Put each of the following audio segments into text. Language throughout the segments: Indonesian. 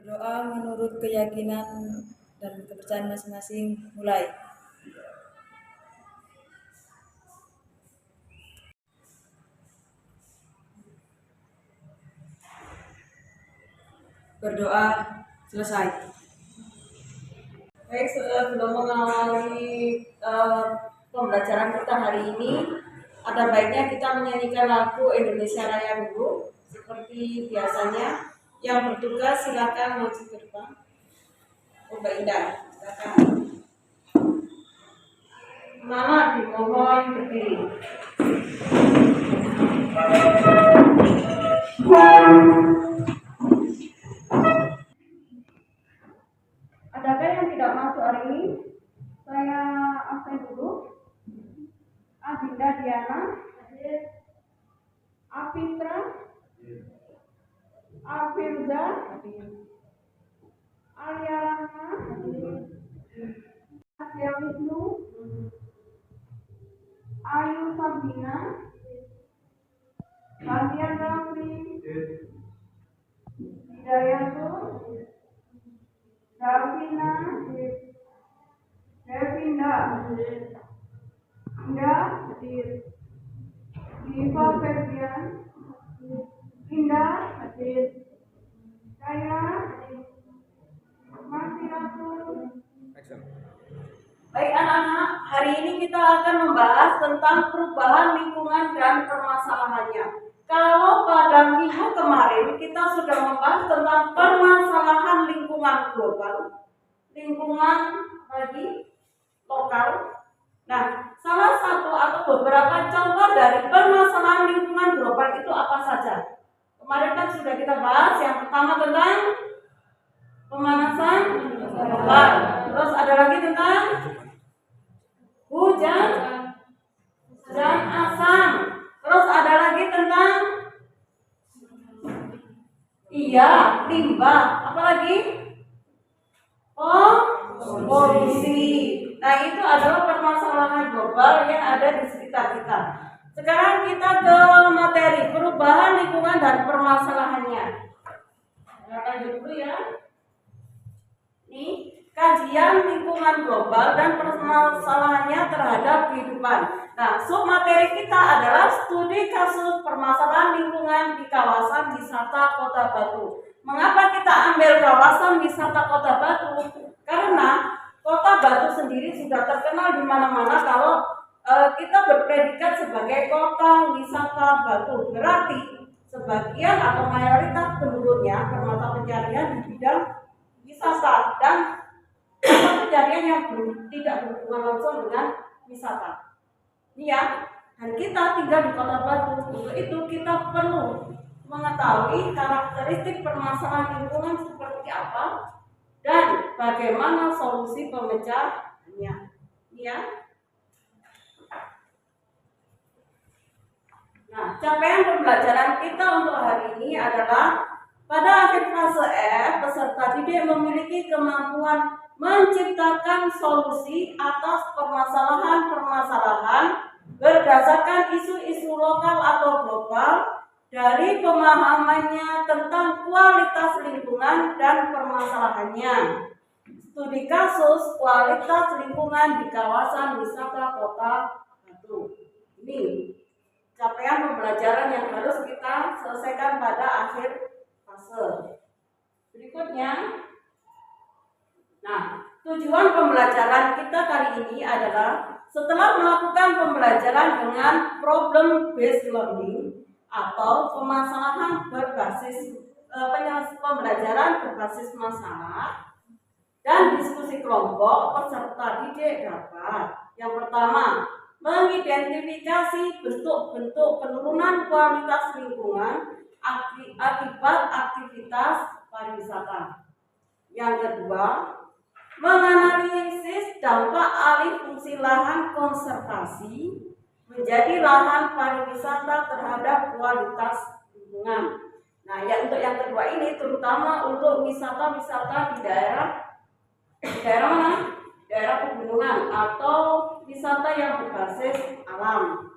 Berdoa menurut keyakinan dan kepercayaan masing-masing. Mulai. Berdoa selesai. Baik, sebelum mengawali pembelajaran kita hari ini, ada baiknya kita menyanyikan lagu Indonesia Raya dulu. Seperti biasanya, yang bertugas silakan maju ke depan. Mbak Indah, silakan. Mama dimohon berdiri. Adakah yang tidak masuk hari ini? Saya absen dulu. Adinda Diana, Afitra, Afirza, Arya Rana, Asia Wisnu, Ayu Sabina, Bastian Rafli, Hidayatul, Davina, Devinda, Indah, Diva Febrian, Indah, Saya, Masiratul. Baik anak-anak, hari ini kita akan membahas tentang perubahan lingkungan dan permasalahannya. Kalau pada minggu kemarin kita sudah membahas tentang permasalahan lingkungan global, lingkungan lagi lokal. Nah, salah satu atau beberapa contoh dari permasalahan lingkungan global itu apa saja? Kemarin kan sudah kita bahas yang pertama tentang pemanasan global. Terus ada lagi tentang hujan dan asam. Terus ada lagi tentang limbah. Apa lagi? Polusi. Nah, itu adalah permasalahan global yang ada di sekitar kita. Sekarang kita ke materi perubahan lingkungan dan permasalahannya. Lanjut dulu ya. Ini kajian lingkungan global dan permasalahannya terhadap kehidupan. Nah, submateri kita adalah studi kasus permasalahan lingkungan di kawasan wisata Kota Batu. Mengapa kita ambil kawasan wisata Kota Batu? Karena Kota Batu sendiri sudah terkenal di mana-mana kalau kita berpredikat sebagai kota wisata Batu. Berarti sebagian atau mayoritas penduduknya bermata pencarian di bidang wisata dan mata pencarian yang tidak berhubungan langsung dengan wisata. Ya, dan kita tinggal di Kota Batu. Untuk itu kita perlu mengetahui karakteristik permasalahan lingkungan seperti apa dan bagaimana solusi pemecahannya. Ya. Nah, capaian pembelajaran kita untuk hari ini adalah pada akhir fase F, peserta didik memiliki kemampuan menciptakan solusi atas permasalahan-permasalahan berdasarkan isu-isu lokal atau global dari pemahamannya tentang kualitas lingkungan dan permasalahannya. Studi kasus kualitas lingkungan di kawasan wisata Kota Batu. Ini capaian pembelajaran yang harus kita selesaikan pada akhir fase. Berikutnya, nah, tujuan pembelajaran kita kali ini adalah setelah melakukan pembelajaran dengan problem based learning atau pemasalah berbasis pembelajaran berbasis masalah dan diskusi kelompok, peserta didik dapat yang pertama mengidentifikasi bentuk-bentuk penurunan kualitas lingkungan akibat aktivitas pariwisata. Yang kedua, menganalisis dampak alih fungsi lahan konservasi menjadi lahan pariwisata terhadap kualitas lingkungan. Nah, ya untuk yang kedua ini terutama untuk wisata-wisata di daerah mana? Daerah pegunungan atau wisata yang berbasis alam.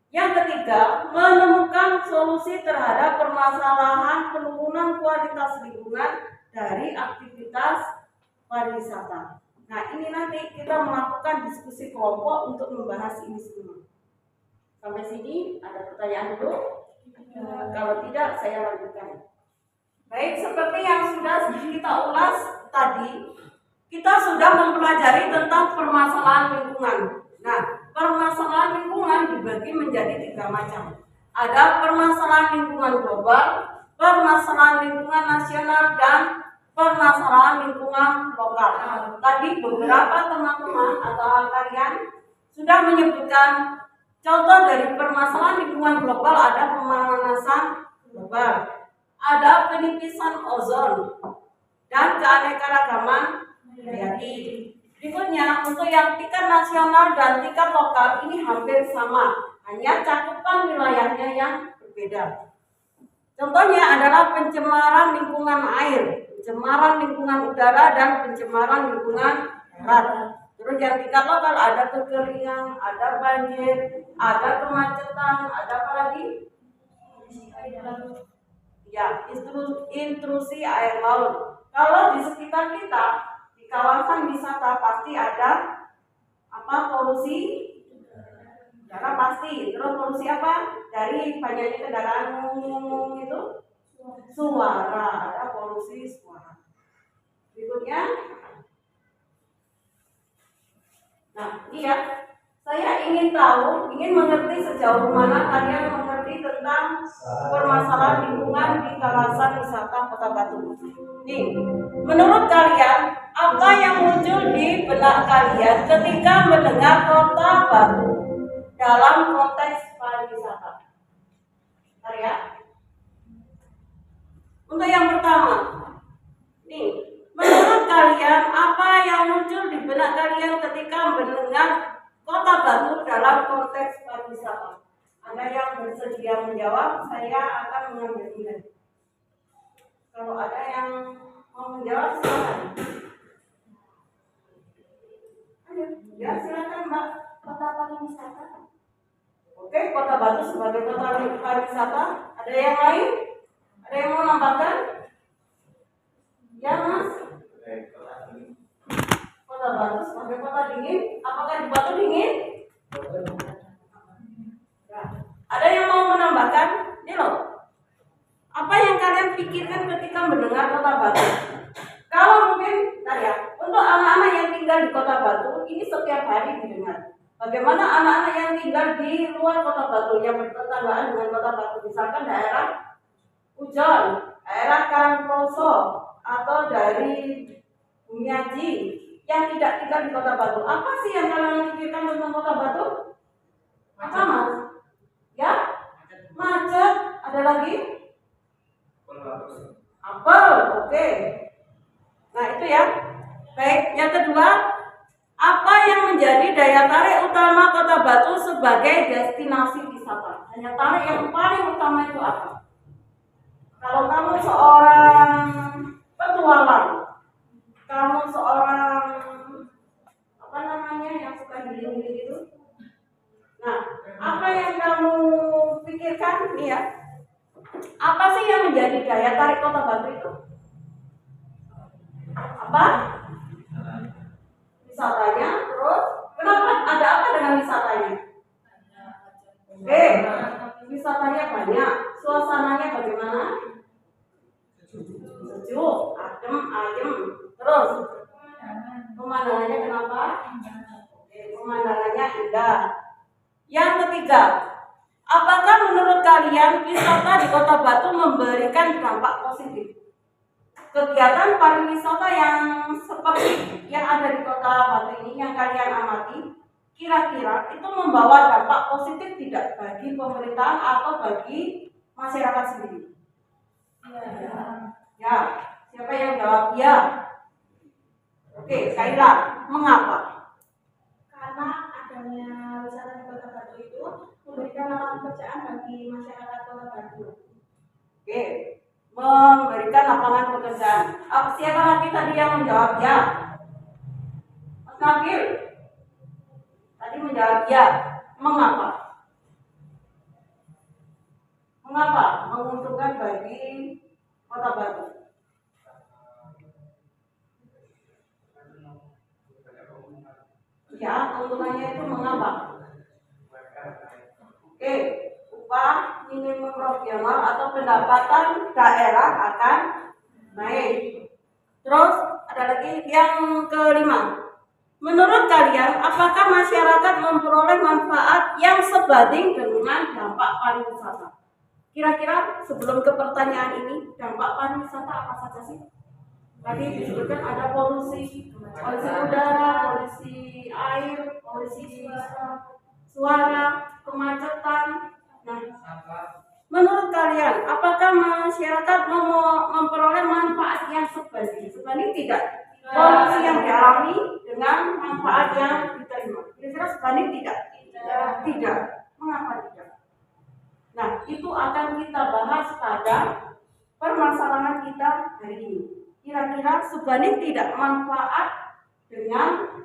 Yang ketiga, menemukan solusi terhadap permasalahan penurunan kualitas lingkungan dari aktivitas pariwisata. Nah, ini nanti kita melakukan diskusi kelompok untuk membahas ini semua. Sampai sini ada pertanyaan dulu? Kalau tidak, saya lanjutkan. Baik, seperti yang sudah kita ulas tadi, kita sudah mempelajari tentang permasalahan lingkungan. Nah, permasalahan lingkungan dibagi menjadi 3 macam. Ada permasalahan lingkungan global, permasalahan lingkungan nasional, dan permasalahan lingkungan lokal. Tadi beberapa teman-teman atau kalian sudah menyebutkan contoh dari permasalahan lingkungan global. Ada pemanasan global, ada penipisan ozon, dan keanekaragaman hayati. Berikutnya, untuk yang tingkat nasional dan tingkat lokal ini hampir sama, hanya cakupan wilayahnya yang berbeda. Contohnya adalah pencemaran lingkungan air, pencemaran lingkungan udara, dan pencemaran lingkungan darat. Terus yang tingkat lokal ada kekeringan, ada banjir, ada kemacetan, ada apa lagi? Ya, intrusi air laut. Kalau di sekitar kita, di kawasan wisata pasti ada apa? Polusi udara pasti. Terus polusi apa? Dari banyaknya kendaraan umum itu suara, ada polusi suara. Berikutnya, nah ini ya, saya ingin tahu, ingin mengerti sejauh mana kalian mengerti tentang permasalahan lingkungan di kawasan wisata Kota Batu. Nih, menurut kalian apa yang muncul di benak kalian ketika mendengar Kota Batu dalam konteks pariwisata? Bentar ya. Untuk yang pertama, nih, menurut kalian apa yang muncul di benak kalian ketika mendengar Kota Batu dalam konteks pariwisata? Ada yang bersedia menjawab? Saya akan mengambil nilai. Kalau ada yang mau menjawab, silakan. Ayo, ya silakan Mbak. Kota pariwisata. Oke, Kota Batu sebagai kota pariwisata. Ada yang lain? Ada yang mau nambahkan? Ya Mas. Kota Batu sebagai kota dingin. Apakah di Batu dingin? Ya. Ada yang mau menambahkan? Ini loh. Apa yang kalian pikirkan ketika mendengar Kota Batu? Kalau mungkin, untuk anak-anak yang tinggal di Kota Batu, ini setiap hari didengar. Bagaimana anak-anak yang tinggal di luar Kota Batu yang bertetanggaan dengan Kota Batu, misalkan daerah Pujon, daerah Karangposo, atau dari Bumiaji yang tidak tinggal di Kota Batu. Apa sih yang kalian pikirkan tentang Kota Batu? Apa Mas? Ya, macet. Ada lagi? Apel, oke. Nah itu ya. Baik, yang kedua, apa yang menjadi daya tarik utama Kota Batu sebagai destinasi wisata? Daya tarik yang paling utama itu apa? Kalau kamu seorang petualang, kamu seorang apa namanya yang suka healing itu, nah apa yang kamu pikirkan nih ya? Apa sih yang menjadi daya tarik Kota Batu itu? Apa? Wisatanya, terus kenapa? Ada apa dengan wisatanya? Oke, wisatanya banyak, suasananya bagaimana? Sejuk, adem, ayem, terus pemandangannya kenapa? Oke, pemandangannya indah. Yang ketiga, apakah menurut kalian wisata di Kota Batu memberikan dampak positif? Kegiatan pariwisata yang seperti yang ada di Kota Batu ini yang kalian amati, kira-kira itu membawa dampak positif tidak bagi pemerintahan atau bagi masyarakat sendiri? Ya, siapa yang jawab ya? Oke, Kaila, mengapa? Karena adanya wisata di Kota Batu itu memberikan lapangan pekerjaan bagi masyarakat Kota Batu. Oke, memberikan lapangan pekerjaan. Siapa lagi tadi yang menjawab ya? Mas Nabil tadi menjawab ya. Mengapa? Mengapa menguntungkan bagi Kota Batu? Ya, keuntungannya itu mengapa? Oke, upah minimum regional atau pendapatan daerah akan naik. Terus ada lagi yang kelima. Menurut kalian, apakah masyarakat memperoleh manfaat yang sebanding dengan dampak pariwisata? Kira-kira sebelum ke pertanyaan ini, dampak pariwisata apa saja sih? Tadi disebutkan ada polusi udara, polusi air, polusi suara, kemacetan. Nah, menurut kalian, apakah masyarakat memperoleh manfaat yang sebanding? Sebanding tidak? Polusi yang dialami dengan manfaat yang diterima. Kira-kira sebanding tidak? Tidak. Mengapa tidak? Nah, itu akan kita bahas pada permasalahan kita hari ini. Kira-kira sebanding tidak manfaat dengan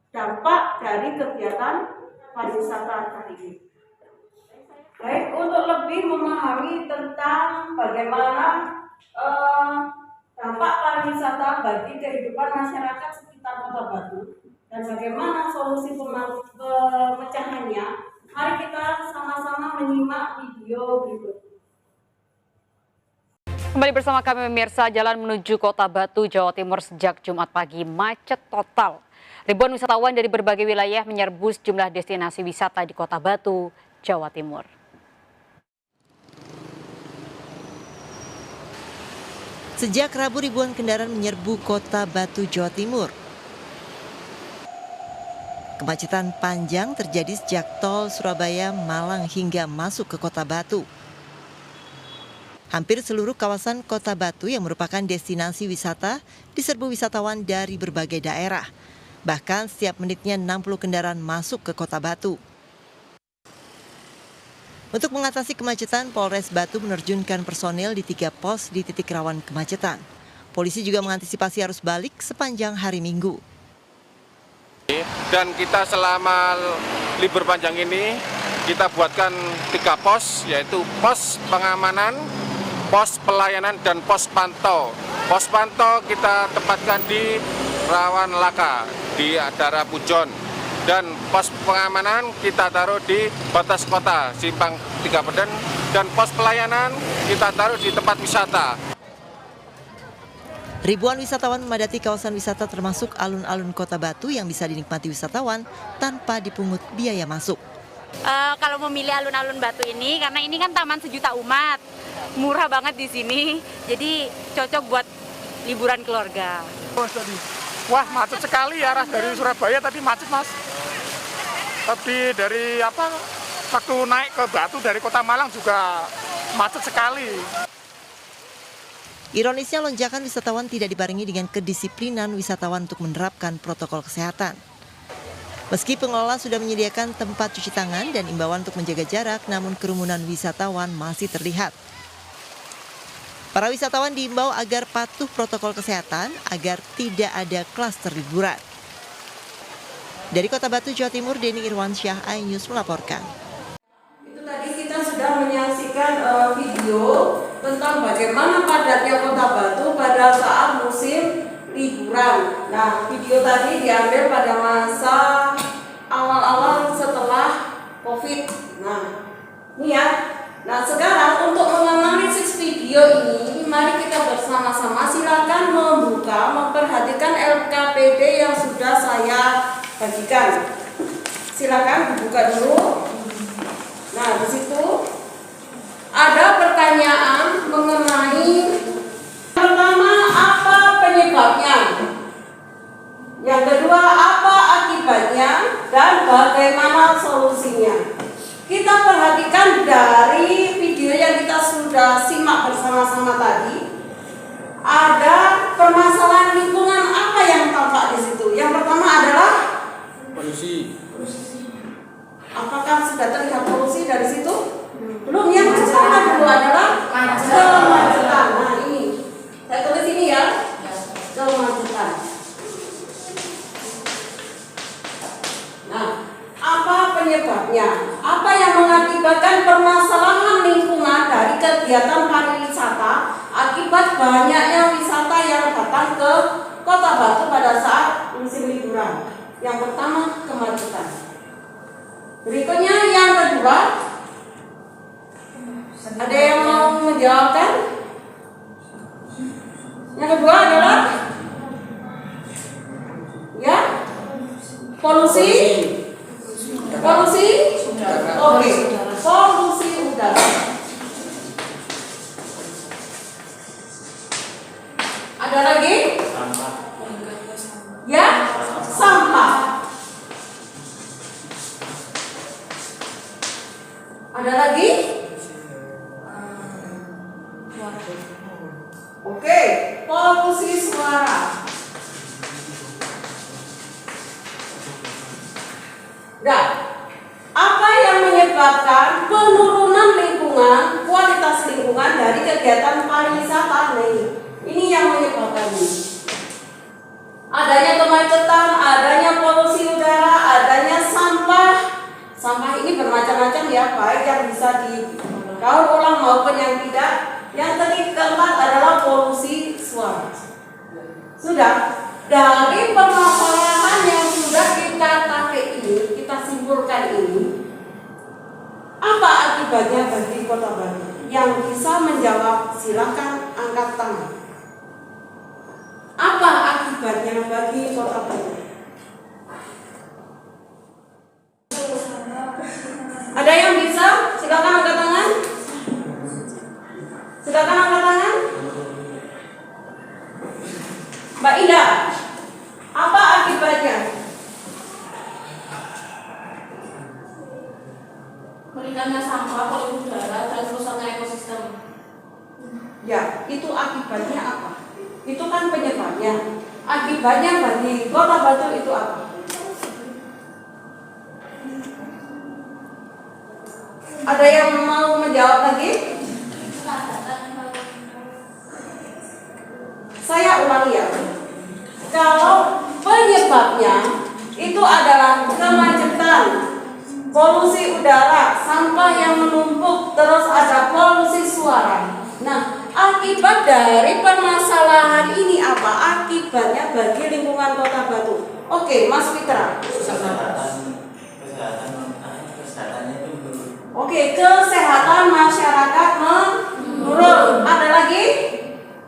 dampak dari kegiatan pariwisata hari ini. Baik, untuk lebih memahami tentang bagaimana dampak pariwisata bagi kehidupan masyarakat sekitar Kota Batu dan bagaimana solusi pemecahannya, mari kita sama-sama menyimak video berikut. Kembali bersama kami pemirsa, jalan menuju Kota Batu, Jawa Timur sejak Jumat pagi macet total. Ribuan wisatawan dari berbagai wilayah menyerbu sejumlah destinasi wisata di Kota Batu, Jawa Timur. Sejak Rabu, ribuan kendaraan menyerbu Kota Batu, Jawa Timur. Kemacetan panjang terjadi sejak tol Surabaya, Malang hingga masuk ke Kota Batu. Hampir seluruh kawasan Kota Batu yang merupakan destinasi wisata diserbu wisatawan dari berbagai daerah. Bahkan setiap menitnya 60 kendaraan masuk ke Kota Batu. Untuk mengatasi kemacetan, Polres Batu menerjunkan personil di 3 pos di titik rawan kemacetan. Polisi juga mengantisipasi arus balik sepanjang hari Minggu. Dan kita selama libur panjang ini, kita buatkan 3 pos, yaitu pos pengamanan, pos pelayanan, dan pos pantau. Pos pantau kita tempatkan di Rawan Laka, di Adara Pujon. Dan pos pengamanan kita taruh di batas kota, Simpang 3 Peden. Dan pos pelayanan kita taruh di tempat wisata. Ribuan wisatawan memadati kawasan wisata termasuk alun-alun Kota Batu yang bisa dinikmati wisatawan tanpa dipungut biaya masuk. Kalau memilih alun-alun Batu ini, karena ini kan taman sejuta umat, murah banget di sini, jadi cocok buat liburan keluarga. Wah, macet sekali ya, arah dari Surabaya tadi macet, Mas. Tapi dari waktu naik ke Batu dari Kota Malang juga macet sekali. Ironisnya, lonjakan wisatawan tidak dibarengi dengan kedisiplinan wisatawan untuk menerapkan protokol kesehatan. Meski pengelola sudah menyediakan tempat cuci tangan dan imbauan untuk menjaga jarak, namun kerumunan wisatawan masih terlihat. Para wisatawan diimbau agar patuh protokol kesehatan agar tidak ada klaster liburan. Dari Kota Batu, Jawa Timur, Denny Irwansyah, iNews melaporkan. Itu tadi kita sudah menyaksikan video tentang bagaimana padatnya Kota Batu pada saat musim liburan. Nah, video tadi diambil pada masa awal-awal setelah COVID. Nah, ini ya. Nah, sekarang untuk menganalisis video ini, mari kita bersama-sama silakan memperhatikan LKPD yang sudah saya bagikan. Silakan dibuka dulu. Nah, di situ ada pertanyaan mengenai pertama, apa penyebabnya? Yang kedua, apa akibatnya dan bagaimana solusinya? Kita perhatikan dari video yang kita sudah simak bersama-sama tadi, ada permasalahan akibat banyaknya wisata yang datang ke Kota Batu pada saat musim liburan. Yang pertama, kemacetan. Berikutnya yang kedua, ada yang mau menjawabkan? Yang kedua adalah ya, polusi. Oke, polusi udara. Ada lagi? Ya, sampah. Ada lagi? Oke, polusi suara. Nah, apa yang menyebabkan penurunan lingkungan, kualitas lingkungan dari kegiatan pariwisata ini? Ini yang menyebabkannya. Adanya kemacetan, adanya polusi udara, adanya sampah. Sampah ini bermacam-macam ya, baik yang bisa didaur ulang maupun yang tidak. Yang keempat adalah polusi suara. Sudah, dari permasalahan yang sudah kita tarik ini, kita simpulkan ini, apa akibatnya bagi Kota Batu? Yang bisa menjawab silakan angkat tangan. Apa akibatnya bagi Kota Batu? Ada yang bisa? Silakan angkat tangan. Silakan angkat tangan. Mbak Ida, apa akibatnya? Meningkatnya sampah, polusi udara, dan rusaknya ekosistem. Ya, itu akibatnya apa? Itu kan penyebabnya. Akibatnya bagi Kota Batu itu apa? Ada yang mau menjawab lagi? Saya ulangi ya. Kalau penyebabnya itu adalah kemacetan, polusi udara, sampah yang menumpuk, terus ada polusi suara. Nah, akibat dari permasalahan ini apa? Akibatnya bagi lingkungan Kota Batu. Oke, Mas Fitra. Oke, kesehatan masyarakat menurun. Ada lagi?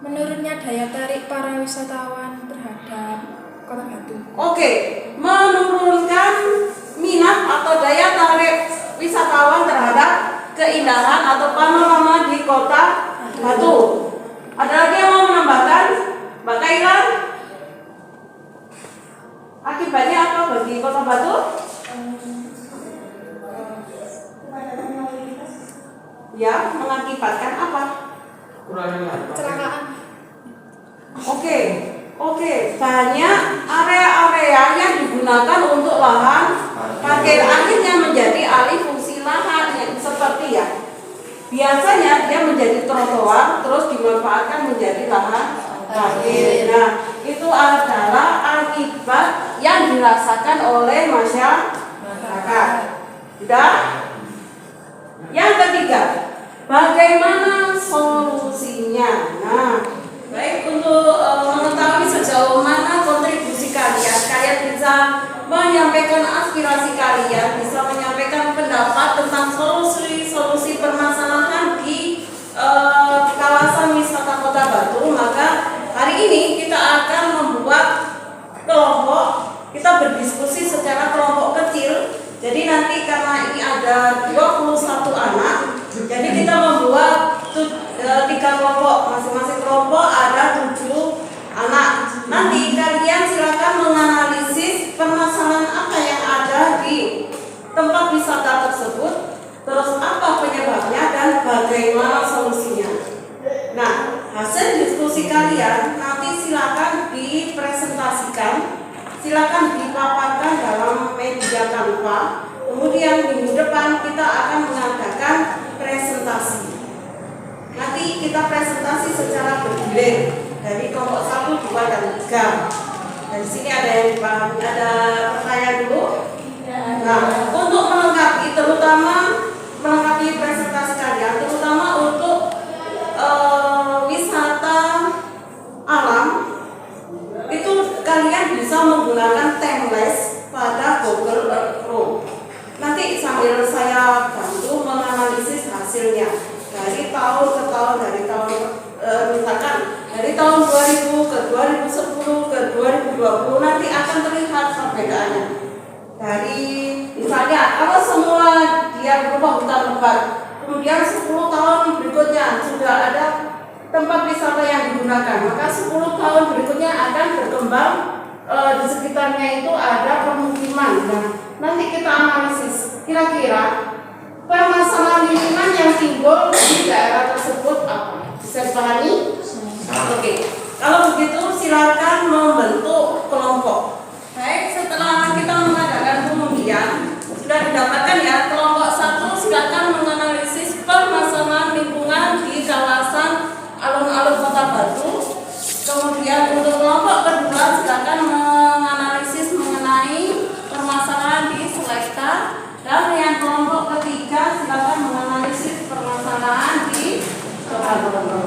Menurunnya daya tarik para wisatawan terhadap Kota Batu. Oke, menurunkan minat atau daya tarik wisatawan terhadap keindahan atau panorama di Kota Batu. Ada lagi yang mau menambahkan? Mbak Kaila? Akibatnya apa bagi Kota Batu? Ya, mengakibatkan apa? Kecelakaan. Oke, banyak area-area yang digunakan untuk lahan parkir, akhirnya menjadi alih fungsi lahan yang seperti ya. Biasanya dia menjadi trotoar, terus dimanfaatkan menjadi lahan parkir. Nah, itu adalah akibat yang dirasakan oleh masyarakat. Sudah? Yang ketiga, bagaimana solusinya? Nah, baik, untuk mengetahui sejauh mana kontribusi kalian bisa menyampaikan aspirasi kalian, bisa menyampaikan pendapat tentang solusi permasalahan di kawasan wisata Kota Batu. Maka hari ini kita akan membuat kelompok, kita berdiskusi secara kelompok kecil. Jadi nanti karena ini ada 21 anak, jadi kita membuat 3 kelompok, masing-masing kelompok ada 7 anak. Nanti kalian silakan menganalisis permasalahan apa yang ada di tempat wisata tersebut, terus apa penyebabnya dan bagaimana solusinya. Nah, hasil diskusi kalian nanti silakan dipresentasikan, silakan dipaparkan dalam media Canva. Kemudian minggu depan kita akan mengadakan presentasi. Nanti kita presentasi secara bergilir dari kelompok 1, 2, dan 3. Dari sini ada yang dipahami, ada pertanyaan dulu. Nah, untuk melengkapi, terutama melengkapi presentasi kalian, terutama untuk wisata tahun 2000 ke 2010 ke 2020 nanti akan terlihat perbedaannya. Dari misalnya kalau semua dia berubah hutan lebat, kemudian 10 tahun berikutnya sudah ada tempat wisata yang digunakan, maka 10 tahun berikutnya akan berkembang di sekitarnya itu ada permukiman. Nah, nanti kita analisis kira-kira permasalahan lingkungan yang timbul di daerah tersebut apa. Bisa dipahami? Oke. Kalau begitu silakan membentuk kelompok. Baik, setelah kita mengadakan pengundian, sudah didapatkan ya kelompok 1 silakan menganalisis permasalahan lingkungan di kawasan alun-alun Kota Batu. Kemudian untuk kelompok kedua silakan menganalisis mengenai permasalahan di Selekta, dan yang kelompok ketiga silakan menganalisis permasalahan di Kota Batu.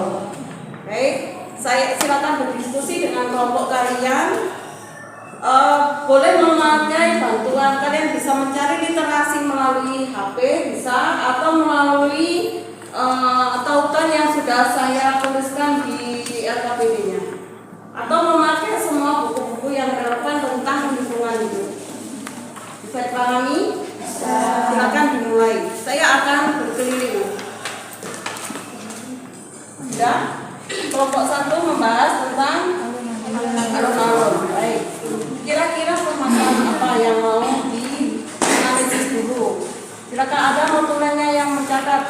Baik, saya silakan berdiskusi dengan kelompok kalian. Boleh memakai bantuan, kalian bisa mencari literasi melalui HP bisa, atau melalui tautan yang sudah saya tuliskan di LKPD-nya, atau memakai semua buku-buku yang relevan tentang lingkungan itu. Bisa dipahami? Silakan dimulai. Saya akan berkeliling. Sudah? Kelompok 1 membahas tentang alun-alun. Baik. Kira-kira permasalahan apa yang mau dianalisis dulu? Silakan, ada notulennya yang mencatat.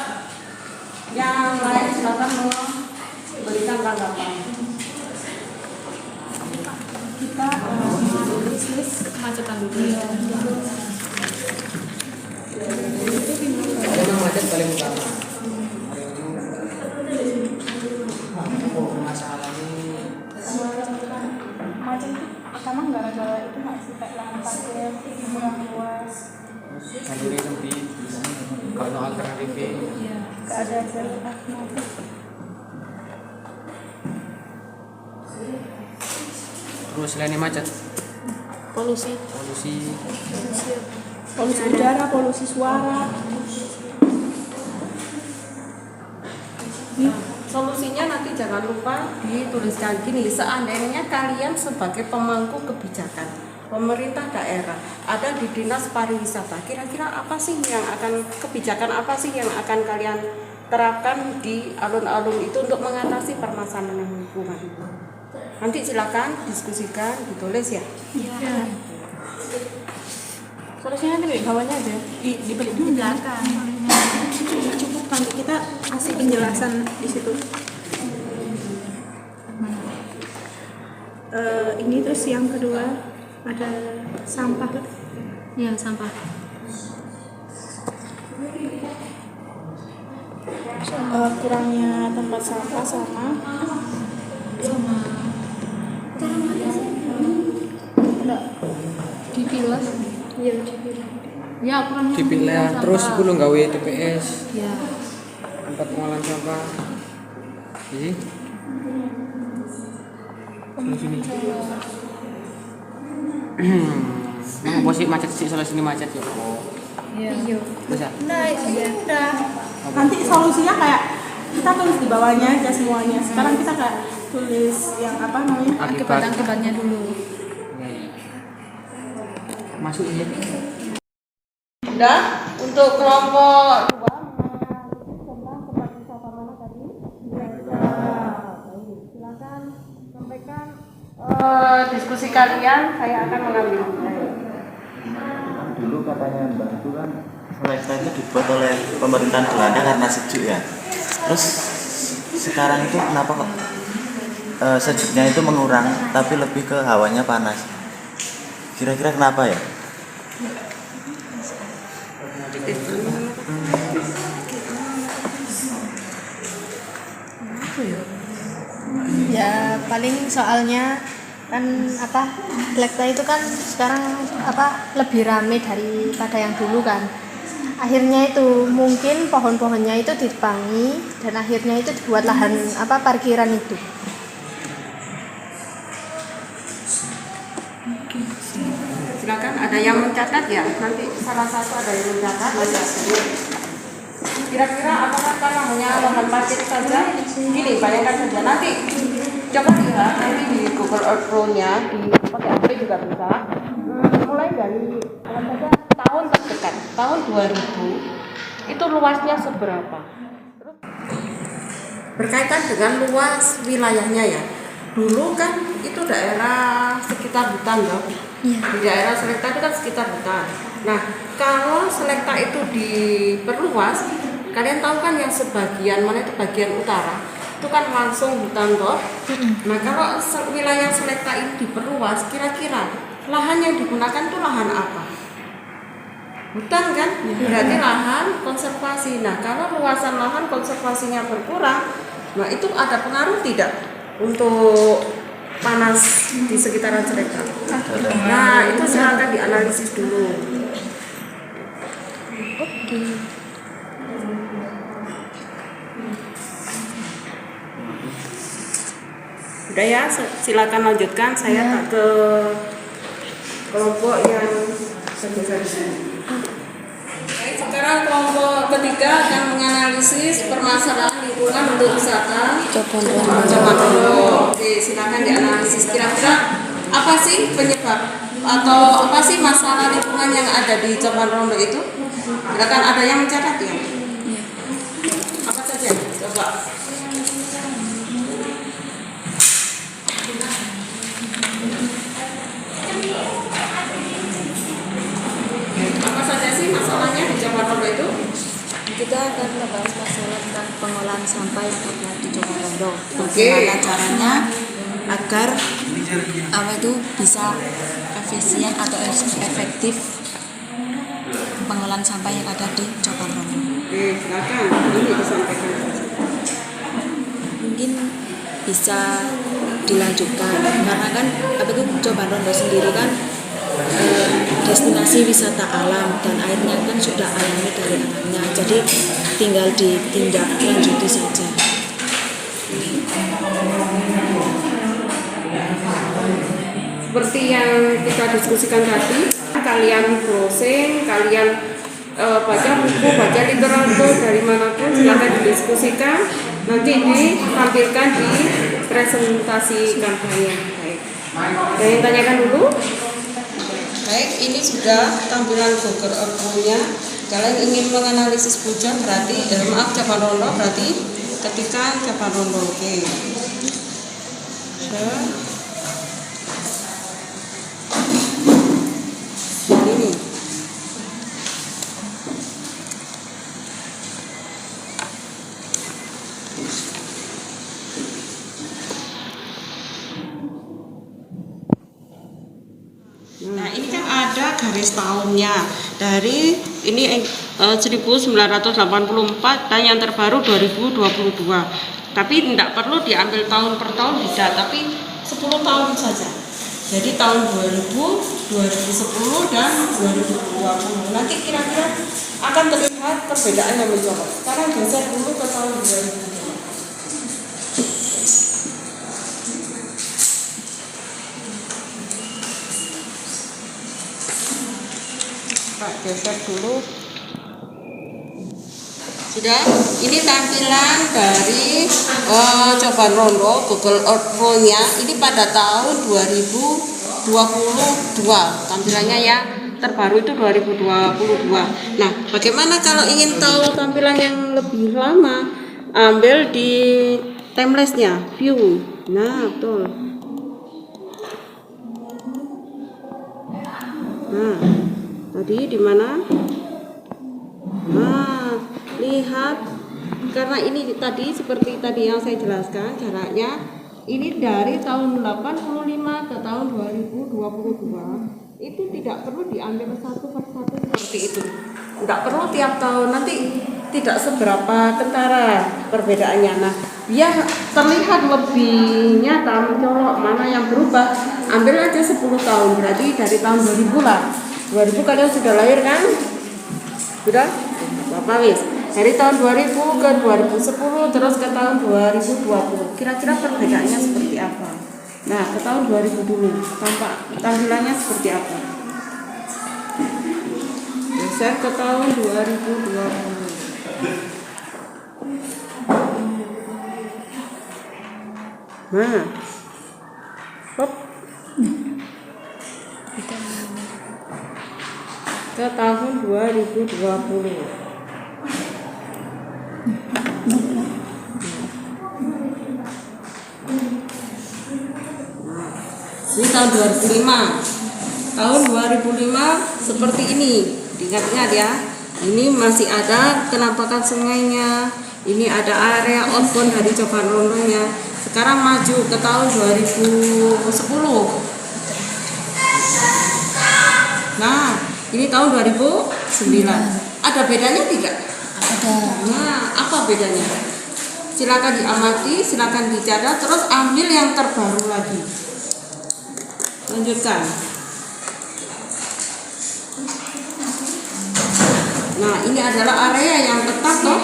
Yang lain silakan memberikan tanggapan. Kita analisis kemacetan dulu. Memang macet paling utama. Macet itu pertama gara-gara itu nggak sih, kayak lahan parkir kurang luas, Jalurnya sempit. Kalau alternatifnya nggak ada jalur alternatif. terus selain macet, Polusi udara, polusi suara. Solusinya nanti jangan lupa dituliskan gini, seandainya kalian sebagai pemangku kebijakan pemerintah daerah ada di Dinas Pariwisata, kira-kira apa sih yang akan, kebijakan apa sih yang akan kalian terapkan di alun-alun itu untuk mengatasi permasalahan lingkungan itu? Nanti silakan diskusikan, ditulis ya. Solusinya nanti di bawahnya aja, di belakang. Cukup nanti kita kasih penjelasan di situ. Ini terus yang kedua ada sampah. Ya, sampah. Kurangnya tempat sampah sama Dipilah. iya dipilah. Ya, kurangnya dipilah sampah. terus itu lo gawe TPS Ya. tempat pengolahan sampah. Jadi sini. Mau posisi macet sih, soal sini macet ya. Iya. Bisa. Nah, udah. Nanti solusinya kayak kita tulis di bawahnya aja semuanya. Sekarang kita kayak tulis yang apa namanya? Akibat-akibatnya dulu. Masuk ini. Sudah, untuk kelompok 2 menganalisis tentang tempat wisata mana tadi? Baik, silakan sampaikan diskusi kalian, saya akan mengambil. Dulu katanya Mbak itu kan Selekta itu dibuat oleh pemerintahan Belanda karena sejuk ya. Terus sekarang itu kenapa kok sejuknya itu mengurang tapi lebih ke hawanya panas? Kira-kira kenapa ya? Ya paling soalnya kan apa, Selekta itu kan sekarang apa lebih rame daripada yang dulu kan. Akhirnya itu mungkin pohon-pohonnya itu ditebangi dan akhirnya itu dibuat lahan apa parkiran itu. Silakan, ada yang mencatat ya? Nanti salah satu ada yang mencatat. Kira-kira apakah karena hanya lahan parkir saja? Gini, bayangkan saja nanti coba Earth Pro-nya pakai HP juga bisa. Mulai dari tahun terdekat, tahun 2000 itu luasnya seberapa? Berkaitan dengan luas wilayahnya ya. Dulu kan itu daerah sekitar hutan loh. Di daerah Selekta itu kan sekitar hutan. Nah, kalau Selekta itu diperluas, kalian tahu kan yang sebagian mana itu bagian utara, itu kan langsung hutan toh. Nah, kalau wilayah Selekta ini diperluas, kira-kira lahan yang digunakan itu lahan apa? Hutan kan? Berarti lahan konservasi. Nah, kalau luasan lahan konservasinya berkurang, nah itu ada pengaruh tidak untuk panas di sekitaran Selekta? Nah, itu silakan dianalisis dulu. Oke. Udah ya, silakan lanjutkan. Saya tak ke kelompok yang satu-satu. Sekarang kelompok ketiga akan menganalisis permasalahan lingkungan untuk wisata Coban Rondo. Oke, silakan dianalisis. Kira-kira apa sih penyebab atau apa sih masalah lingkungan yang ada di Coban Rondo itu? Silakan, ada yang mencatat ya? Apa saja? Coba. Apa saja sih masalahnya di Coban Rondo itu? Kita akan membahas masalah tentang pengolahan sampah yang ada di Coban Rondo. Oke. Bagaimana caranya agar apa itu bisa efisien atau efektif pengolahan sampah yang ada di Coban Rondo. Oke, silakan. Ini disampaikan. Mungkin bisa dilanjutkan karena kan apa itu Coban Rondo sendiri kan destinasi wisata alam dan airnya kan sudah alami dari alamnya, jadi tinggal ditindak lanjuti saja. Seperti yang kita diskusikan tadi, kalian browsing, kalian baca buku, baca literatur dari manapun, silakan didiskusikan, nanti ditampilkan di presentasi kampanye. Baik. Ada yang tanyakan dulu? Baik, ini sudah tampilan Google Earth-nya. Kalian ingin menganalisis Pujon berarti, Coban Rondo berarti ketika Coban Rondo. Oke. Ini. Nah, ini kan ada garis tahunnya dari ini 1984 dan yang terbaru 2022. Tapi tidak perlu diambil tahun per tahun, tidak, tapi 10 tahun saja. Jadi tahun 2000, 2010 dan 2020. Nanti kira-kira akan terlihat perbedaan yang mencolok. Sekarang geser dulu ke tahun 2000. Pak, geser dulu. Sudah, ini tampilan dari Coban Rondo Google Earth Pro-nya ini pada tahun 2022 tampilannya ya, terbaru itu 2022. Nah, bagaimana kalau ingin tahu tampilan yang lebih lama? Ambil di timelapse-nya, view. Nah, betul. Nah, tadi di mana? Nah, lihat, karena ini tadi seperti tadi yang saya jelaskan jaraknya ini dari tahun 85 ke tahun 2022 itu tidak perlu diambil satu persatu seperti itu, tidak perlu tiap tahun, nanti tidak seberapa kentara perbedaannya. Nah, biar terlihat lebih nyata mencolok mana yang berubah, ambil aja 10 tahun, berarti dari tahun 2000 lah. 2000 kalian sudah lahir kan? Sudah? Bapak wis. Dari tahun 2000 ke 2010 terus ke tahun 2020. Kira-kira perbedaannya seperti apa? Nah, ke tahun 2000 dulu. Tampilannya seperti apa? Geser ke tahun 2020. Nah, Ke tahun 2020. Ini tahun 2005. Tahun 2005 seperti ini. Diingat-ingat ya. Ini masih ada penampakan sungainya. Ini ada area outbound dari coban rombongnya. Sekarang maju ke tahun 2010. Nah, ini tahun 2009. Ada bedanya tidak? Ada. Nah, apa bedanya? Silakan diamati, silakan dicatat, terus ambil yang terbaru lagi. Lanjutkan. Nah, ini adalah area yang tetap toh,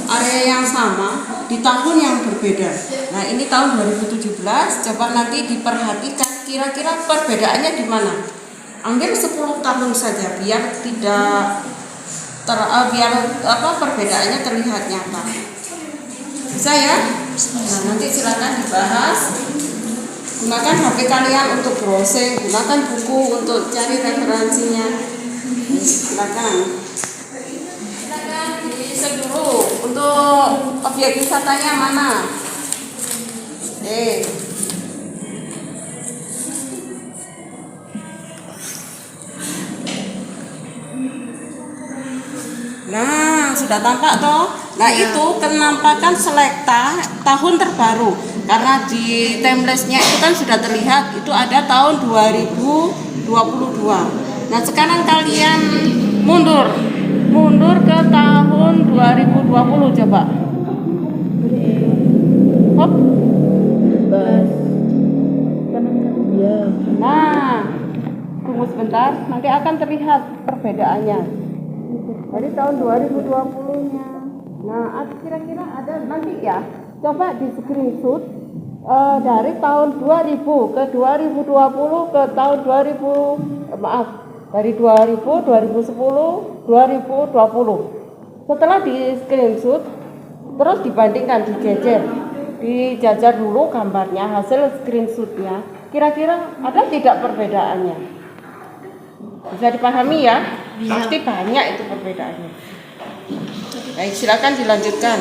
area yang sama di tahun yang berbeda. Nah, ini tahun 2017. Coba nanti diperhatikan kira-kira perbedaannya di mana. Ambil 10 tahun saja biar tidak perbedaannya terlihat nyata. Bisa ya? Nah, nanti silakan dibahas. Gunakan HP kalian untuk browsing, gunakan buku untuk cari referensinya. Silakan. Silakan di-save dulu untuk objek wisatanya mana. Nah, sudah tampak toh? Nah, itu penampakan selekta tahun terbaru. Karena di timeless-nya itu kan sudah terlihat itu ada tahun 2022. Nah, sekarang kalian mundur ke tahun 2020 coba. Hop. Nah, tunggu sebentar, nanti akan terlihat perbedaannya. Dari tahun 2020-nya. Nah, kira-kira ada nanti ya. Coba di screenshot dari tahun 2000 ke 2020 ke tahun 2010, 2020. Setelah di screenshot, terus dibandingkan, dijajar dulu gambarnya, hasil screenshotnya. Kira-kira ada tidak perbedaannya? Bisa dipahami ya? Pasti banyak itu perbedaannya. Baik, silakan dilanjutkan.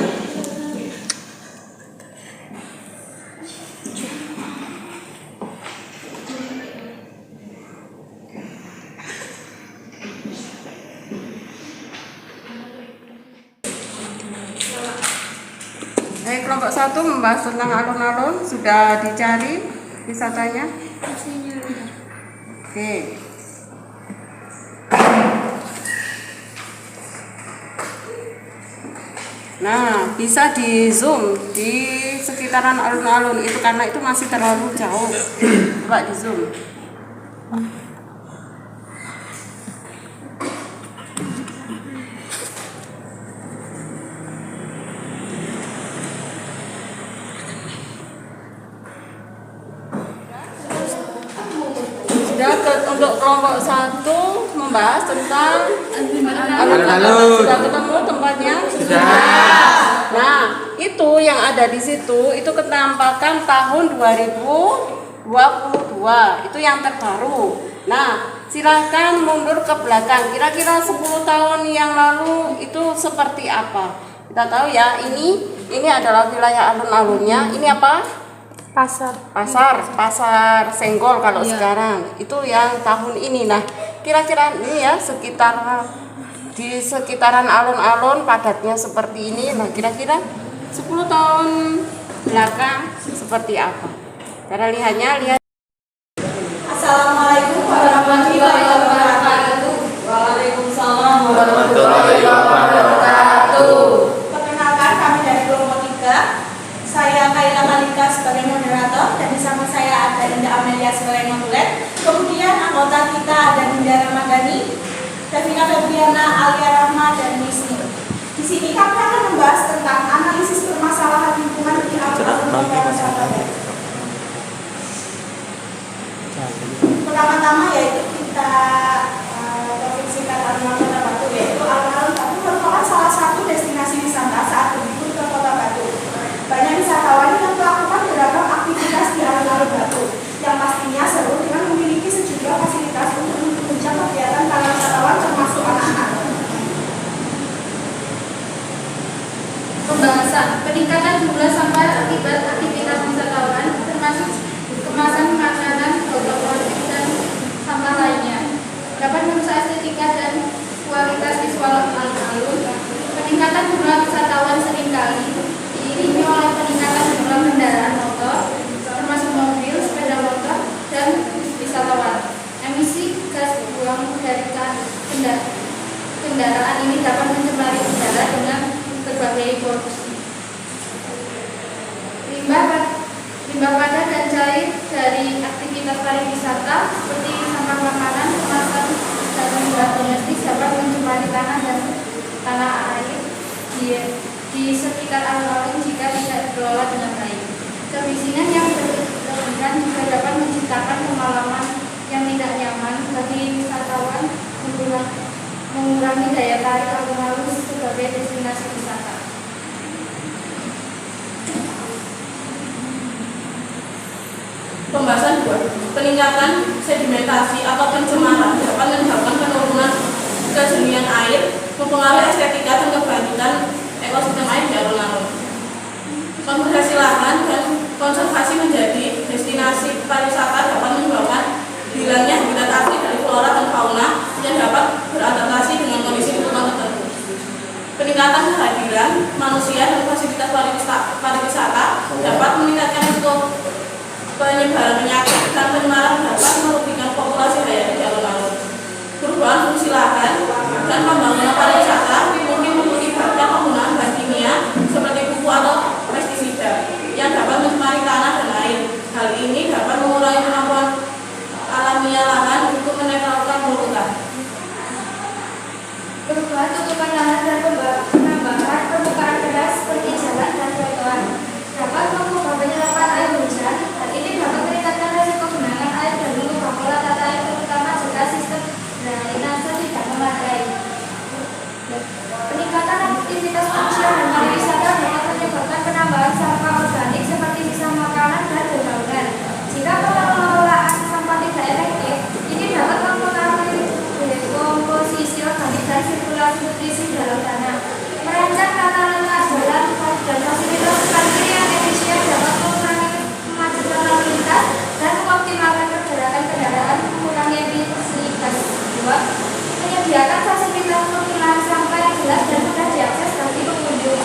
Baik, kelompok 1 membahas tentang alun-alun. Sudah dicari wisatanya? Oke. Nah, bisa di zoom di sekitaran alun-alun itu karena itu masih terlalu jauh. Coba di zoom. Untuk kelompok 1 membahas tentang alun-alun. Sudah ketemu tempatnya? Sudah. Nah, itu yang ada di situ itu kenampakan tahun 2022. Itu yang terbaru. Nah, silakan mundur ke belakang. Kira-kira 10 tahun yang lalu itu seperti apa? Kita tahu ya, ini adalah wilayah alun-alunnya. Ini apa? Pasar Senggol kalau sekarang itu yang tahun ini. Nah, kira-kira ini ya di sekitaran alun-alun padatnya seperti ini. Nah, kira-kira 10 tahun belakang seperti apa? Cara lihat. Assalamualaikum warahmatullahi wabarakatuh. Waalaikumsalam warahmatullahi wabarakatuh. Perkenalkan, kami dari kelompok 3. Saya Kaila Malika sebagai moderator dan bersama saya ada Indah Amelia sebagai modulet. Kemudian anggota kita ada Dinda Ramadhani, Davina Febriana, Alia Rahma, dan Misni. Di sini kami akan membahas tentang analisis permasalahan lingkungan di alun-alun Kota Surabaya. Pertama-tama yaitu kita provinsikan alun-alun Kota Batu, yaitu alun-alun Batu merupakan salah satu destinasi wisata saat berlibur ke Kota Batu. Banyak wisatawan yang melakukan beragam aktivitas di alun-alun Batu. limbah padat dan cair dari aktivitas pariwisata seperti sampah makanan, kemasan, dan limbah domestik dapat mencemari tanah dan tanah air di sekitar alun-alun jika tidak dikelola dengan baik. Kebisingan yang berlebihan juga dapat menciptakan pengalaman yang tidak nyaman bagi wisatawan, mengurangi daya tarik alun-alun sebagai destinasi wisata. Pembahasan 2. Peningkatan sedimentasi atau pencemaran dapat menyebabkan penurunan kejernihan air, mempengaruhi estetika dan keberlanjutan ekosistem air di alun-alun. Konservasi lahan dan konservasi menjadi destinasi pariwisata dapat menyebabkan hilangnya habitat asli dari flora dan fauna yang dapat beradaptasi dengan kondisi lingkungan tertentu. Peningkatan kehadiran manusia dan fasilitas pariwisata dapat meningkatkan risiko penyebaran penyakit dan pencemaran dapat merugikan populasi hayati di alun-alun. Perubahan fungsi lahan dan pembangunan pariwisata mungkin mengakibatkan penggunaan bahan kimia seperti pupuk atau pestisida yang dapat mencemari tanah dan air. Hal ini dapat mengurangi kemampuan alamiah lahan untuk menetralkan polutan. Perubahan tutupan lahan dan penambahan permukaan beras seperti jalan dan trotoar dapat mengubah penyerapan air hujan. Hal ini dapat meningkatkan risiko genangan air dan mengubah pola tata air, terutama jika sistem drainase tidak memadai. Peningkatan aktivitas manusia dan pariwisata dapat menyebabkan penambahan sampah organik seperti sisa makanan dan dedaunan. Jika pengelolaan sampah tidak efektif, ini dapat mempengaruhi dekomposisi organik dan sirkulasi nutrisi dalam tanah. Merancang tata letak jalan dan fasilitas parkir yang efisien dapat mengurangi kemacetan lalu lintas dan mengoptimalkan pergerakan kendaraan, mengurangi emisi gas. 2. Menyediakan fasilitas pemilahan sampah yang jelas dan mudah diakses bagi pengunjung.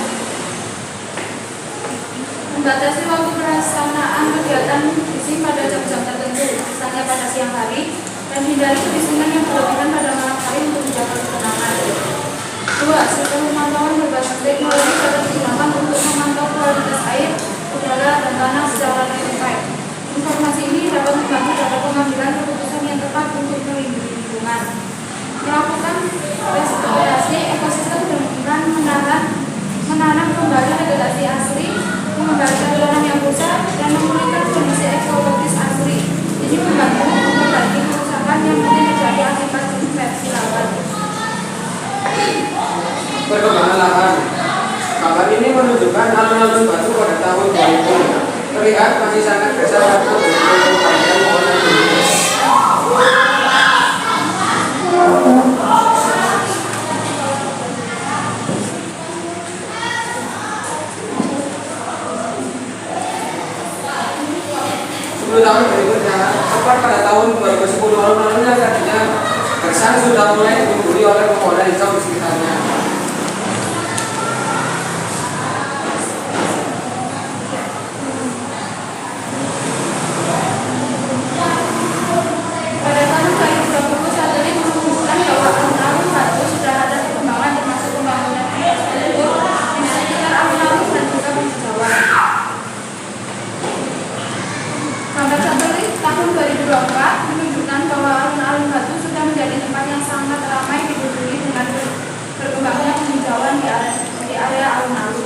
Membatasi waktu pelaksanaan kegiatan fishing pada jam-jam tertentu, misalnya pada siang hari, dan hindari kebisingan yang berlebihan pada malam hari untuk menjaga ketenangan. 2. Sistem pemantauan berbasis teknologi dapat digunakan untuk memantau kualitas air, udara, dan tanah secara real-time. Informasi ini dapat membantu dalam pengambilan keputusan yang tepat untuk melindungi lingkungan. Melakukan restorasi ekosistem dengan menanam kembali vegetasi asli, mengembalikan lahan yang rusak, dan memulihkan kondisi ekologis asli. Ini membantu memperbaiki kerusakan yang mungkin terjadi akibat infeksi lahan. Perkembangan lahan. Gambar ini menunjukkan alun-alun Batu pada tahun 2000. Terlihat masih sangat besar dan berkepanjangan pohon yang tinggi. Tahun berikutnya, tepat pada tahun 2010 alun-alun yang tadinya gersang sudah mulai ditumbuhi oleh pepohonan hijau di sekitarnya. Pada tahun 2020, satelit menunjukkan bahwa alun-alun Batu sudah ada perkembangan termasuk pembangunan infrastruktur di sekitar alun-alun dan juga penghijauan. Gambar satelit tahun 2024 menunjukkan bahwa alun-alun Batu sudah menjadi tempat yang sangat ramai dikunjungi dengan berkembangnya penghijauan di area alun-alun.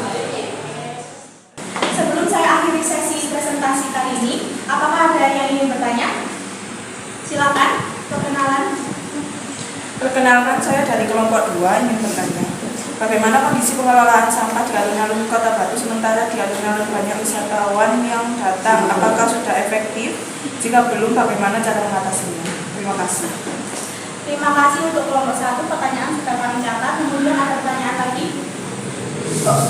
Sebelum saya akhiri sesi presentasi kali ini, apakah ada yang ingin bertanya? Silakan, perkenalan. Perkenalkan, saya dari kelompok 2 ingin bertanya. Bagaimana kondisi pengelolaan sampah di alun-alun Kota Batu sementara di alun-alun banyak wisatawan yang datang? Apakah sudah efektif? Jika belum, bagaimana cara mengatasinya? Terima kasih. Terima kasih untuk kelompok 1, pertanyaan sudah kami catat. Kemudian ada pertanyaan lagi? Saya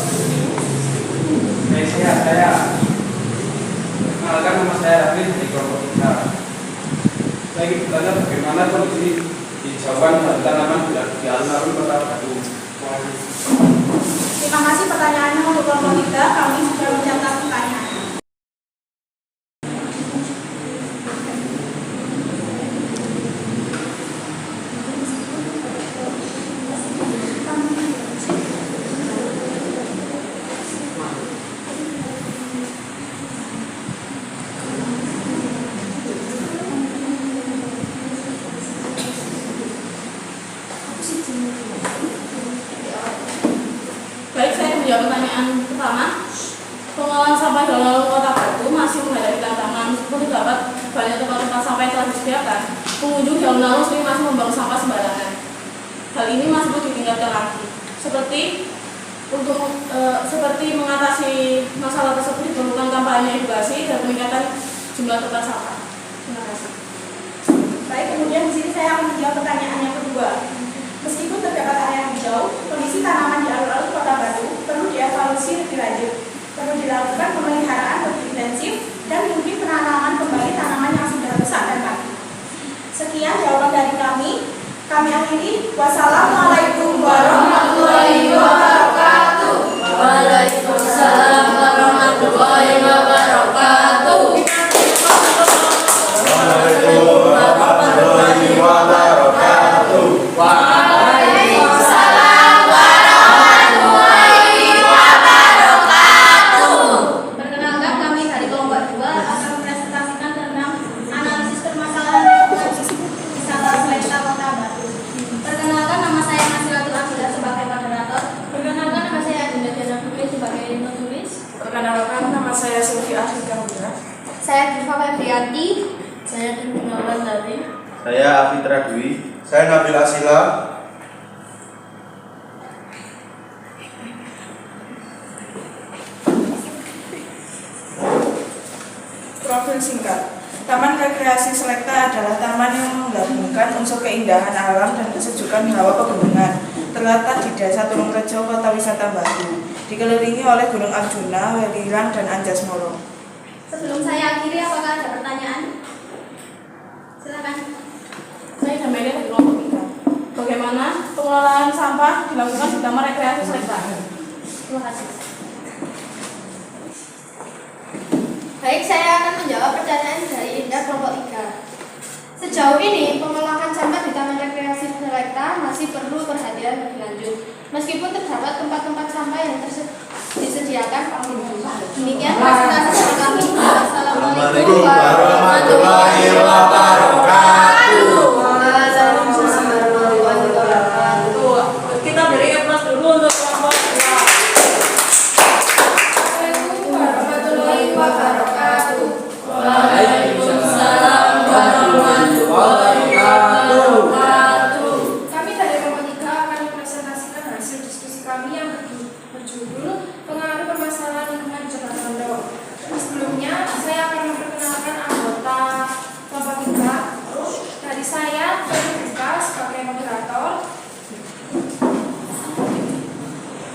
kenalkan, nama saya Raffi dari kelompok 3. Saya ingin bertanya bagaimana kondisi hijauan dan tanaman di alun-alun Kota Batu. Terima kasih pertanyaannya untuk kelompok 3. Kami sudah mencatat pertanyaan. pengunjung yang lalu sering masih membuang sampah sembarangan. Hal ini masih perlu ditingkatkan lagi. Seperti mengatasi masalah tersebut diperlukan kampanye edukasi dan peningkatan jumlah tempat sampah. Terima kasih. Baik, kemudian di sini saya akan menjawab pertanyaan yang kedua. Meskipun terdapat area hijau, kondisi tanaman di alun-alun Kota Batu perlu dievaluasi lebih lanjut. Perlu dilakukan pemeliharaan lebih intensif dan mungkin penanaman kembali tanaman yang sudah rusak dan mati. Sekian jawaban dari kami. Kami akhiri. Wassalamualaikum warahmatullahi wabarakatuh. Waalaikumsalam warahmatullahi wabarakatuh. Waalaikumsalam warahmatullahi wabarakatuh. Waalaikumsalam warahmatullahi wabarakatuh. Perkenalkan, kami dari kelompok 2 akan mempresentasikan tentang analisis permasalahan wisata selekta Kota Batu. Perkenalkan, nama saya Nasilatul Abdullah sebagai moderator. Perkenalkan, nama saya Adinda Diana Putri sebagai penulis. Perkenalkan, nama saya Sylvia Afrika Muda. Saya Diva Febrianti. Saya Dinawan Dari. Saya Afitra Dwi. Saya Nabila Sila. Profil singkat. Taman Rekreasi Selekta adalah taman yang menggabungkan unsur keindahan alam dan kesejukan hawa pegunungan. Terletak di Desa Tulungrejo, Kota Wisata Batu. Dikelilingi oleh Gunung Arjuna, Welirang, dan Anjasmara. Sebelum saya akhiri, apakah ada pertanyaan? Silakan. Saya Damelia dari kelompok 3. Bagaimana pengelolaan sampah dilakukan di Taman Rekreasi Selekta? Terima kasih. Baik, saya akan menjawab pertanyaan dari Indah kelompok 3. Sejauh ini, pengolahan sampah di Taman Rekreasi Selekta masih perlu perhatian lebih lanjut. Meskipun terdapat tempat-tempat sampah yang disediakan pengunjung. Demikian presentasi dari kami. Wassalamualaikum warahmatullahi wabarakatuh. Kita beri aplaus dulu untuk kelompok 2. Assalamualaikum warahmatullahi wabarakatuh. Waalaikumsalam warahmatullahi wabarakatuh. Kami dari kelompok 3 akan mempresentasikan hasil diskusi kami yang berjudul pengaruh permasalahan lingkungan di Jakarta Pondok. Sebelumnya, saya akan memperkenalkan anggota kelompok 3. Dari saya, Fedrika sebagai moderator.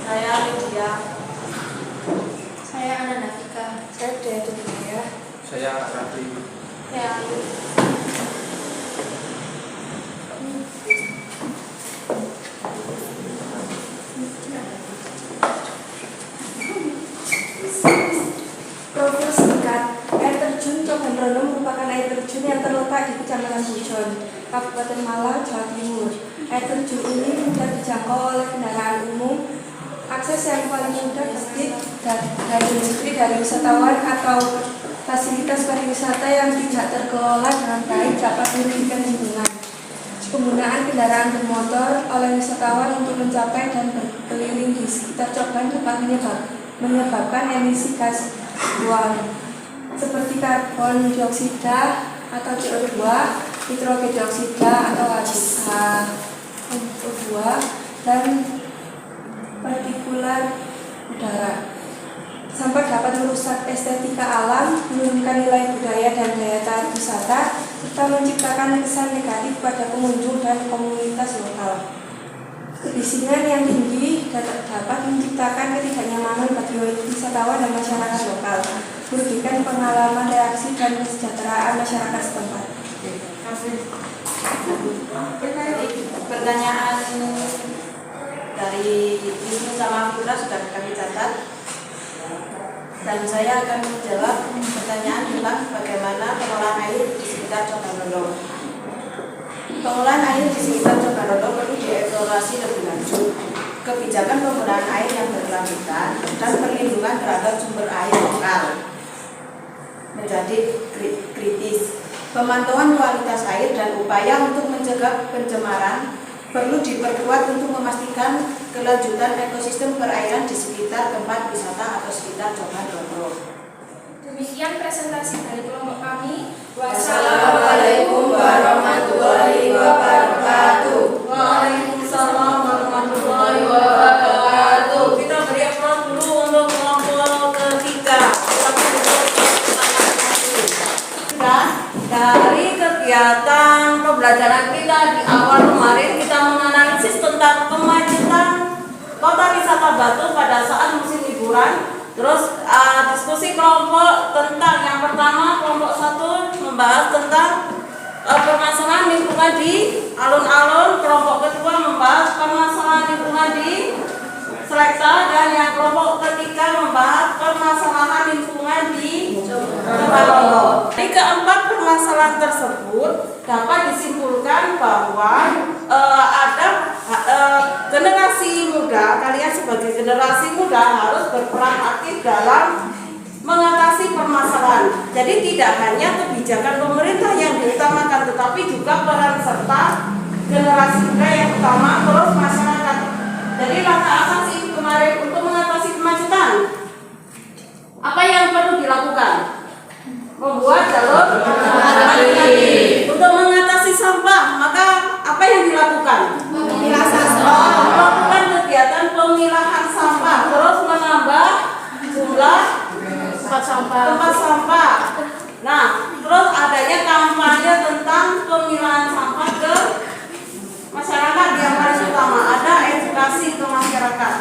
Saya Lydia. Saya Ana Nafika. Saya Dea. Saya Raffi. Ya. Profil singkat. Air terjun Cobanrono merupakan air terjun yang terletak di Kecamatan Bujon, Kabupaten Malang, Jawa Timur. Air terjun ini mudah dijangkau oleh kendaraan umum. Akses yang paling mudah dari wisatawan atau fasilitas pariwisata yang tidak terkelola dengan baik dapat merugikan lingkungan. Penggunaan kendaraan bermotor oleh wisatawan untuk mencapai dan berkeliling di sekitar Coban dapat menyebabkan emisi gas buang seperti karbon dioksida atau CO2, nitrogen dioksida atau H2O2 dan partikulat udara. Sampah dapat merusak estetika alam, menurunkan nilai budaya dan daya tarik wisata, serta menciptakan kesan negatif pada pengunjung dan komunitas lokal. Kebisingan yang tinggi dapat menciptakan ketidaknyamanan bagi wisatawan dan masyarakat lokal, merugikan pengalaman reaksi dan kesejahteraan masyarakat setempat. Pertanyaan dari Wisnu sama Fitra sudah kami catat, dan saya akan menjawab pertanyaan tentang bagaimana pengolahan air di sekitar Cobanrono. Pengolahan air di sekitar Cobanrono perlu dievaluasi lebih lanjut. Kebijakan penggunaan air yang berkelanjutan dan perlindungan terhadap sumber air lokal menjadi kritis. Pemantauan kualitas air dan upaya untuk mencegah pencemaran perlu diperkuat untuk memastikan kelanjutan ekosistem perairan di sekitar tempat wisata atau sekitar Cobanrono. Demikian presentasi dari kelompok kami. Wassalamualaikum warahmatullahi perhatikan dari kegiatan pembelajaran kita di awal kemarin kita menganalisis tentang kemacetan Kota Wisata Batu pada saat musim liburan. Terus diskusi kelompok tentang yang pertama kelompok 1 membahas tentang permasalahan lingkungan di alun-alun, kelompok kedua membahas permasalahan lingkungan di Selekta, dan yang kelompok ketiga membahas permasalahan lingkungan di Jepang. Di keempat permasalahan tersebut dapat disimpulkan bahwa ada generasi muda, kalian sebagai generasi muda harus berperan aktif dalam mengatasi permasalahan. Jadi tidak hanya kebijakan pemerintah yang diutamakan, tetapi juga peran serta generasi muda yang utama, terus masyarakat. Jadi langkah asasi kemarin untuk mengatasi kemacetan, apa yang perlu dilakukan? Membuat jalur alternatif. Untuk mengatasi sampah, maka apa yang dilakukan? Memilah sampah. Melakukan kegiatan pemilahan sampah, terus menambah jumlah tempat sampah. Nah, terus adanya kampanye tentang pemilahan sampah ke masyarakat yang paling utama, ada edukasi ke masyarakat.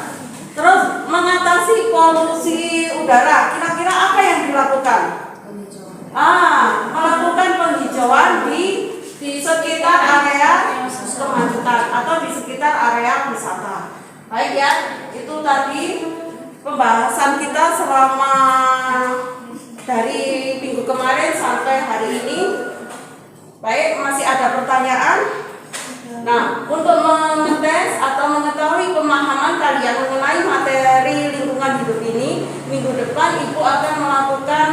Terus mengatasi polusi udara, kira-kira apa yang dilakukan? Melakukan penghijauan di sekitar area kemacetan atau di sekitar area wisata. Baik ya, itu tadi pembahasan kita selama dari minggu kemarin sampai hari ini. Baik, masih ada pertanyaan? Nah, untuk mengetes atau mengetahui pemahaman kalian mengenai materi lingkungan hidup ini, minggu depan Ibu akan melakukan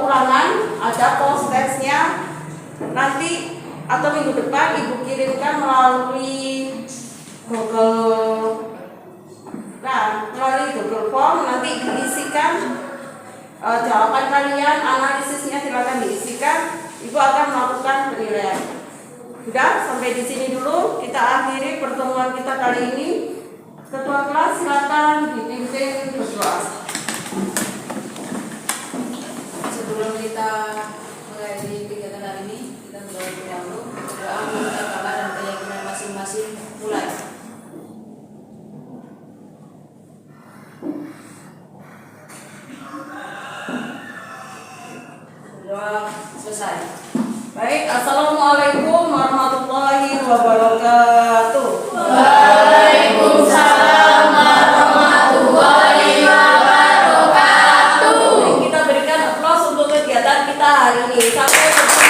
ulangan, ada post testnya nanti, atau minggu depan Ibu kirimkan melalui Google Form, nanti diisikan jawaban kalian, analisisnya silakan diisikan, Ibu akan melakukan penilaian. Sudah, sampai di sini dulu kita akhiri pertemuan kita kali ini. Ketua kelas silakan dipimpin berdoa. Sebelum kita mengakhiri kegiatan hari ini, kita berdoa dulu. Berdoa menurut agama dan keyakinan masing-masing. Mulai. Berdoa selesai. Baik, assalamualaikum warahmatullahi wabarakatuh. Waalaikumsalam warahmatullahi wabarakatuh. Kita berikan aplaus untuk kegiatan kita hari ini. Sampai bertemu